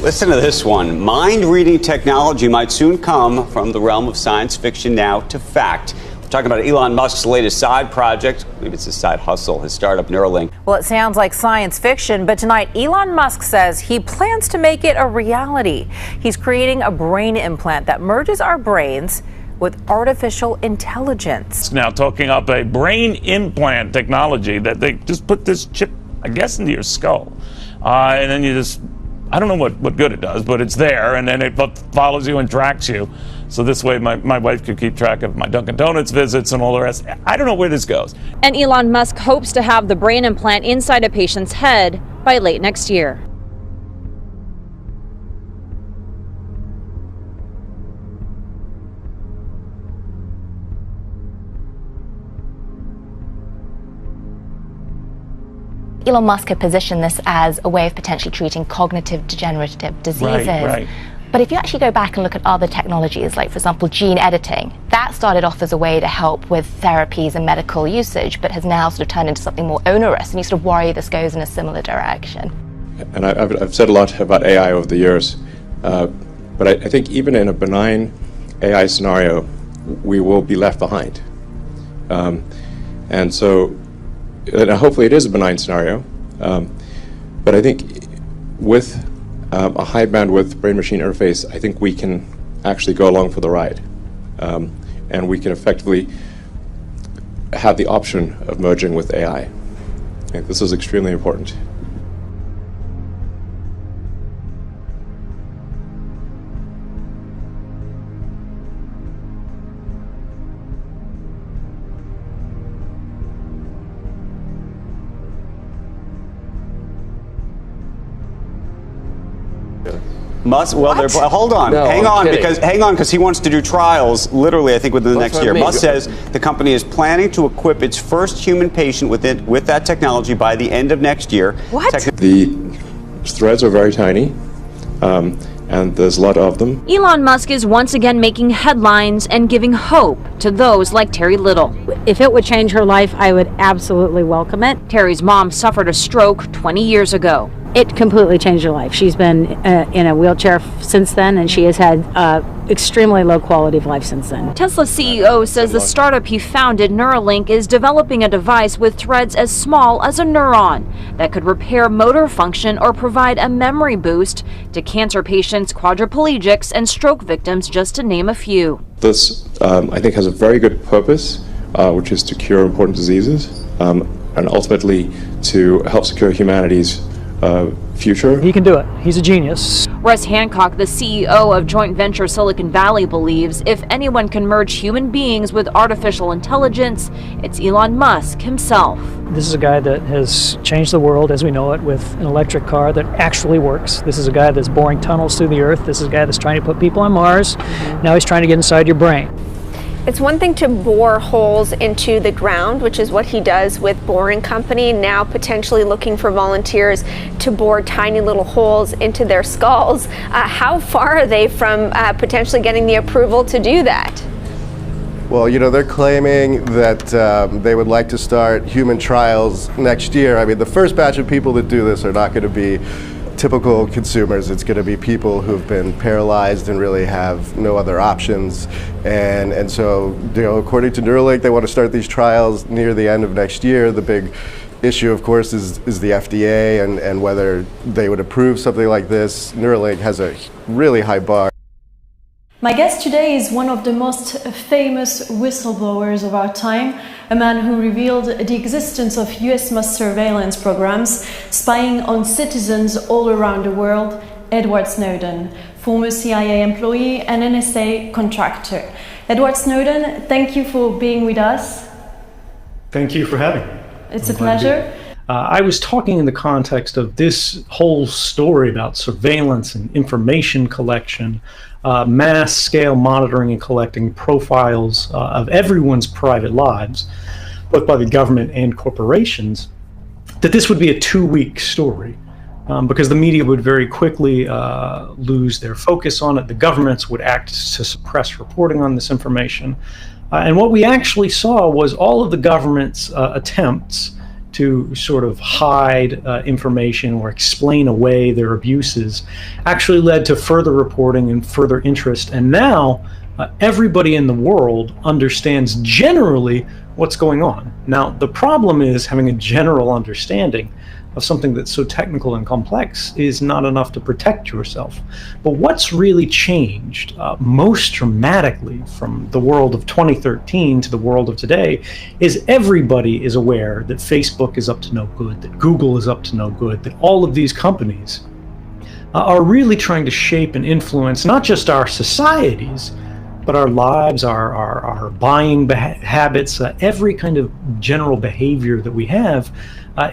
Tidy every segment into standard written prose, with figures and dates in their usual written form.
Listen to this one. Mind-reading technology might soon come from the realm of science fiction now to fact. We're talking about Elon Musk's latest side project. Maybe it's his side hustle, his startup Neuralink. Well, it sounds like science fiction, but tonight Elon Musk says he plans to make it a reality. He's creating a brain implant that merges our brains with artificial intelligence. Now talking up a brain implant technology that they just put this chip, I guess, into your skull. And then you just, I don't know what good it does, but it's there, and then it follows you and tracks you. So this way my wife could keep track of my Dunkin' Donuts visits and all the rest. I don't know where this goes. And Elon Musk hopes to have the brain implant inside a patient's head by late next year. Elon Musk had positioned this as a way of potentially treating cognitive degenerative diseases. Right. But if you actually go back and look at other technologies, like for example gene editing, that started off as a way to help with therapies and medical usage, but has now sort of turned into something more onerous, and you sort of worry this goes in a similar direction. And I've said a lot about AI over the years, but I think even in a benign AI scenario, we will be left behind. And so hopefully it is a benign scenario, but I think with a high bandwidth brain-machine interface, I think we can actually go along for the ride, and we can effectively have the option of merging with AI. I think this is extremely important. Musk, well, hold on, No, hang on, kidding. because he wants to do trials literally, I think, within the next year. Musk says the company is planning to equip its first human patient with that technology by the end of next year. What? The threads are very tiny, and there's a lot of them. Elon Musk is once again making headlines and giving hope to those like Terry Little. If it would change her life, I would absolutely welcome it. Terry's mom suffered a stroke 20 years ago. It completely changed her life. She's been in a wheelchair since then, and she has had extremely low quality of life since then. Tesla CEO says the startup he founded, Neuralink, is developing a device with threads as small as a neuron that could repair motor function or provide a memory boost to cancer patients, quadriplegics, and stroke victims, just to name a few. This, I think, has a very good purpose, which is to cure important diseases, and ultimately to help secure humanity's future. He can do it. He's a genius. Russ Hancock, the CEO of joint venture Silicon Valley, believes if anyone can merge human beings with artificial intelligence, it's Elon Musk himself. This is a guy that has changed the world as we know it with an electric car that actually works. This is a guy that's boring tunnels through the earth. This is a guy that's trying to put people on Mars. Now he's trying to get inside your brain. It's one thing to bore holes into the ground, which is what he does with Boring Company, now potentially looking for volunteers to bore tiny little holes into their skulls. How far are they from potentially getting the approval to do that? Well, you know, they're claiming that they would like to start human trials next year. I mean, the first batch of people that do this are not going to be typical consumers. It's going to be people who've been paralyzed and really have no other options. And so, you know, according to Neuralink, they want to start these trials near the end of next year. The big issue, of course, is the FDA and whether they would approve something like this. Neuralink has a really high bar. My guest today is one of the most famous whistleblowers of our time, a man who revealed the existence of US mass surveillance programs spying on citizens all around the world, Edward Snowden, former CIA employee and NSA contractor. Edward Snowden, thank you for being with us. Thank you for having me. It's a pleasure. I was talking in the context of this whole story about surveillance and information collection, mass scale monitoring and collecting profiles of everyone's private lives, both by the government and corporations, that this would be a 2-week story because the media would very quickly lose their focus on it. The governments would act to suppress reporting on this information. And what we actually saw was all of the government's attempts to sort of hide information or explain away their abuses actually led to further reporting and further interest. And now everybody in the world understands generally what's going on. Now, the problem is having a general understanding of something that's so technical and complex is not enough to protect yourself. But what's really changed most dramatically from the world of 2013 to the world of today is everybody is aware that Facebook is up to no good, that Google is up to no good, that all of these companies are really trying to shape and influence not just our societies, but our lives, our buying habits, every kind of general behavior that we have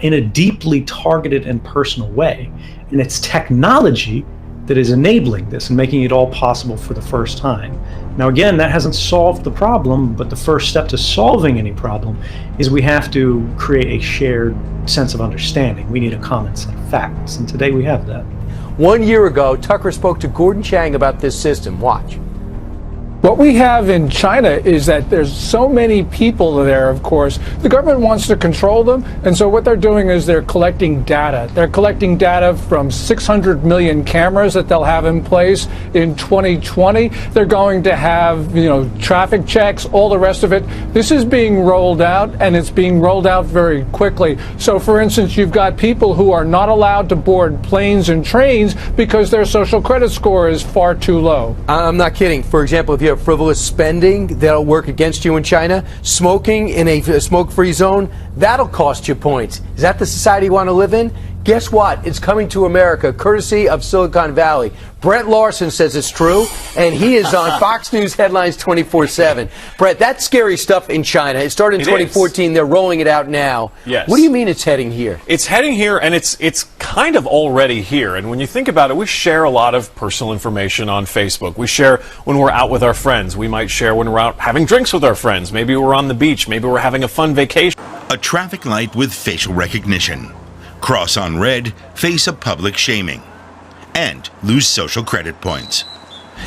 in a deeply targeted and personal way. And it's technology that is enabling this and making it all possible for the first time. Now again, that hasn't solved the problem, but the first step to solving any problem is we have to create a shared sense of understanding. We need a common set of facts, and today we have that. 1 year ago, Tucker spoke to Gordon Chang about this system. Watch. What we have in China is that there's so many people there, of course. The government wants to control them, and so what they're doing is they're collecting data. They're collecting data from 600 million cameras that they'll have in place in 2020. They're going to have, traffic checks, all the rest of it. This is being rolled out, and it's being rolled out very quickly. So, for instance, you've got people who are not allowed to board planes and trains because their social credit score is far too low. I'm not kidding. For example, if you have frivolous spending, that'll work against you in China. Smoking in a smoke-free zone, that'll cost you points. Is that the society you want to live in? Guess what? It's coming to America, courtesy of Silicon Valley. Brett Larson says it's true, and he is on Fox News Headlines 24/7. Brett, that's scary stuff in China. It started in 2014. They're rolling it out now. Yes. What do you mean it's heading here? It's heading here, and it's kind of already here. And when you think about it, we share a lot of personal information on Facebook. We share when we're out with our friends. We might share when we're out having drinks with our friends. Maybe we're on the beach. Maybe we're having a fun vacation. A traffic light with facial recognition. Cross on red, face a public shaming, and lose social credit points.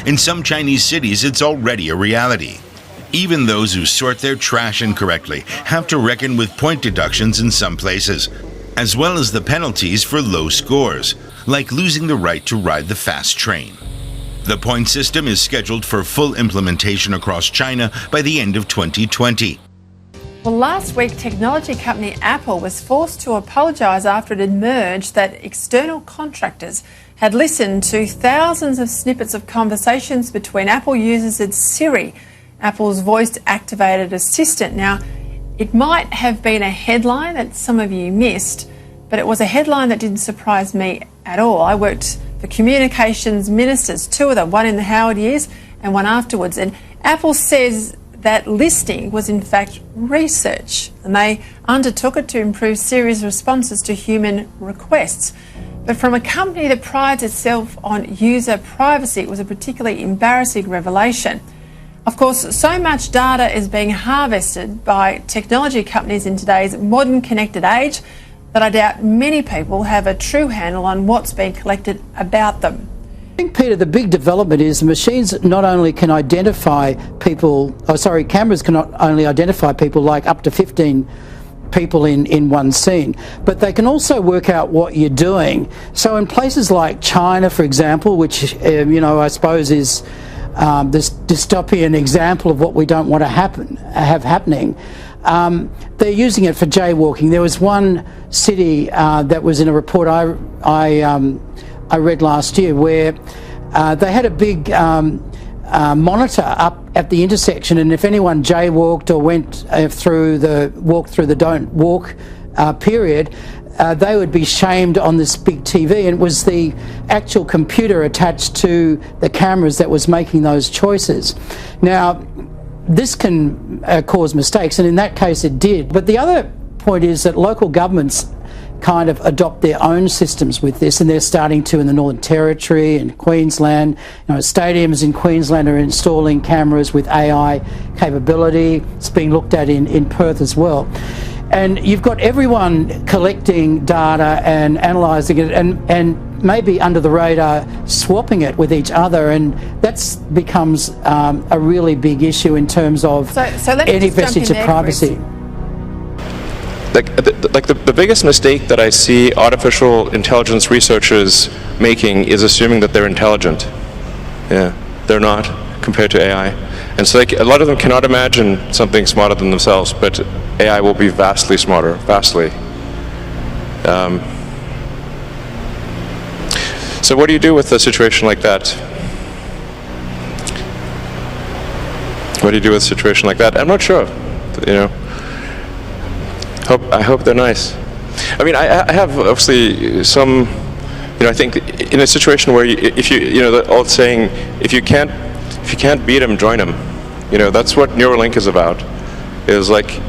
In some Chinese cities, it's already a reality. Even those who sort their trash incorrectly have to reckon with point deductions in some places, as well as the penalties for low scores, like losing the right to ride the fast train. The point system is scheduled for full implementation across China by the end of 2020. Well, last week, technology company Apple was forced to apologise after it emerged that external contractors had listened to thousands of snippets of conversations between Apple users and Siri, Apple's voice-activated assistant. Now, it might have been a headline that some of you missed, but it was a headline that didn't surprise me at all. I worked for communications ministers, two of them, one in the Howard years and one afterwards, and Apple says that listening was in fact research, and they undertook it to improve Siri's responses to human requests. But from a company that prides itself on user privacy, it was a particularly embarrassing revelation. Of course, so much data is being harvested by technology companies in today's modern connected age that I doubt many people have a true handle on what's being collected about them. I think, Peter, the big development is the machines not only can identify people, cameras can not only identify people, like up to 15 people in one scene, but they can also work out what you're doing. So in places like China, for example, which, I suppose is this dystopian example of what we don't want to have happening, they're using it for jaywalking. There was one city that was in a report I read last year where they had a big monitor up at the intersection, and if anyone jaywalked or went walked through the don't walk period, they would be shamed on this big TV, and it was the actual computer attached to the cameras that was making those choices. Now, this can cause mistakes, and in that case it did. But the other point is that local governments kind of adopt their own systems with this, and they're starting to in the Northern Territory and Queensland. Stadiums in Queensland are installing cameras with AI capability. It's being looked at in Perth as well. And you've got everyone collecting data and analysing it, and maybe under the radar swapping it with each other, and that becomes a really big issue in terms of any vestige of privacy. the biggest mistake that I see artificial intelligence researchers making is assuming that they're intelligent. Yeah, they're not compared to AI. And so a lot of them cannot imagine something smarter than themselves, but AI will be vastly smarter, vastly. So what do you do with a situation like that? What do you do with a situation like that? I'm not sure, you know. I hope they're nice. I mean, I have obviously some, you know, I think in a situation where if you know, the old saying, if you can't beat them, join them. You know, that's what Neuralink is about. Is like,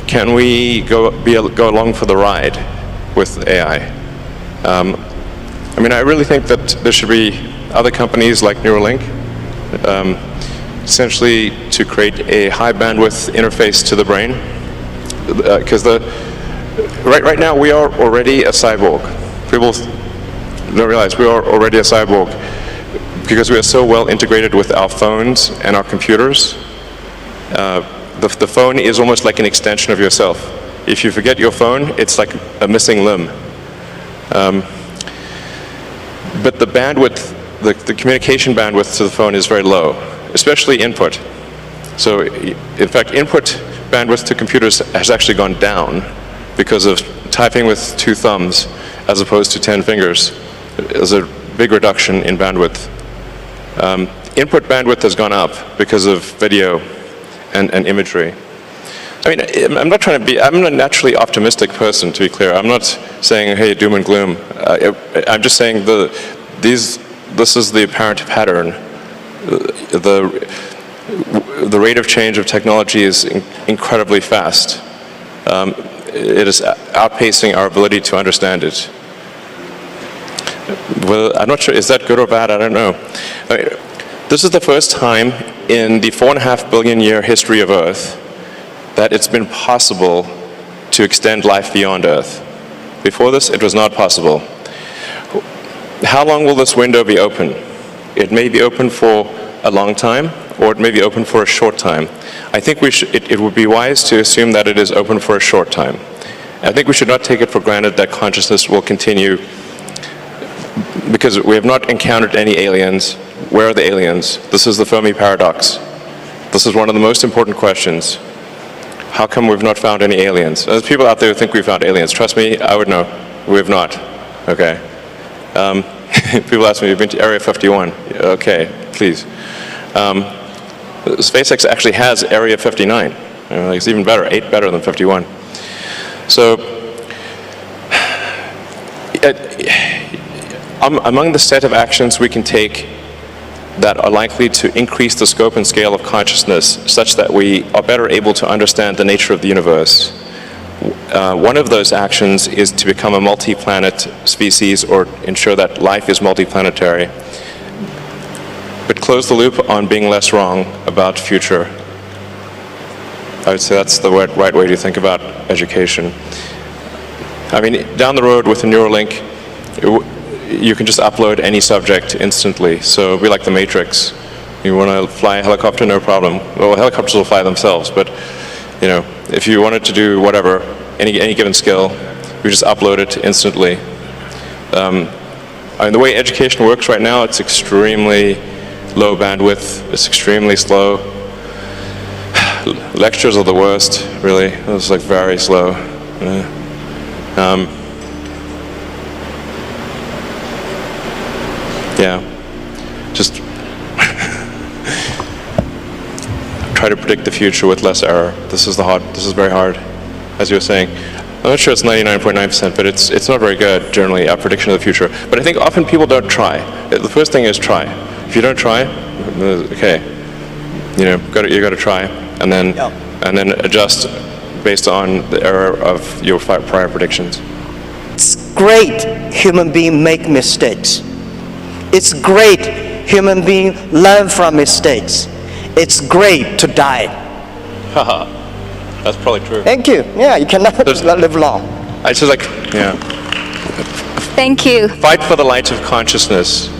can we go along for the ride with AI? I mean, I really think that there should be other companies like Neuralink, essentially to create a high bandwidth interface to the brain. Because right now we are already a cyborg. People don't realize we are already a cyborg because we are so well integrated with our phones and our computers. The phone is almost like an extension of yourself. If you forget your phone, it's like a missing limb. But the bandwidth, the communication bandwidth to the phone is very low, especially input. So in fact, input bandwidth to computers has actually gone down because of typing with 2 thumbs as opposed to 10 fingers. There's a big reduction in bandwidth. Input bandwidth has gone up because of video and imagery. I mean, I'm a naturally optimistic person, to be clear. I'm not saying, hey, doom and gloom. I'm just saying this is the apparent pattern. The rate of change of technology is incredibly fast. It is outpacing our ability to understand it. Well, I'm not sure, is that good or bad? I don't know. I mean, this is the first time in the 4.5 billion year history of Earth that it's been possible to extend life beyond Earth. Before this, it was not possible. How long will this window be open? It may be open for a long time, or it may be open for a short time. I think it would be wise to assume that it is open for a short time. I think we should not take it for granted that consciousness will continue, because we have not encountered any aliens. Where are the aliens? This is the Fermi paradox. This is one of the most important questions. How come we've not found any aliens? There's people out there who think we found aliens. Trust me, I would know. We have not. Okay. People ask me, you've been to Area 51. Okay, please. SpaceX actually has Area 59. It's even better, 8 better than 51. So, among the set of actions we can take that are likely to increase the scope and scale of consciousness such that we are better able to understand the nature of the universe, one of those actions is to become a multi-planet species or ensure that life is multi-planetary. But close the loop on being less wrong about future. I would say that's the right way to think about education. I mean, down the road with a Neuralink, you can just upload any subject instantly. So it'll be like the Matrix. You want to fly a helicopter, no problem. Well, helicopters will fly themselves, but you know, if you wanted to do whatever, any given skill, you just upload it instantly. I mean, the way education works right now, it's extremely low bandwidth. It's extremely slow. Lectures are the worst, really. It's like very slow. Yeah, just try to predict the future with less error. This is very hard, as you were saying. I'm not sure it's 99.9%, but it's not very good, generally, our prediction of the future. But I think often people don't try. The first thing is try. If you don't try, okay, you know, you got to try, and then adjust based on the error of your prior predictions. It's great human beings make mistakes. It's great human beings learn from mistakes. It's great to die. Haha, that's probably true. Thank you. Yeah, you cannot live long. I just like, yeah. Thank you. Fight for the light of consciousness.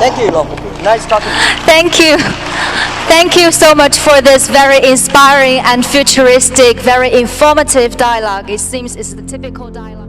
Thank you, Lo. Nice talking to you. Thank you. Thank you so much for this very inspiring and futuristic, very informative dialogue. It seems it's the typical dialogue.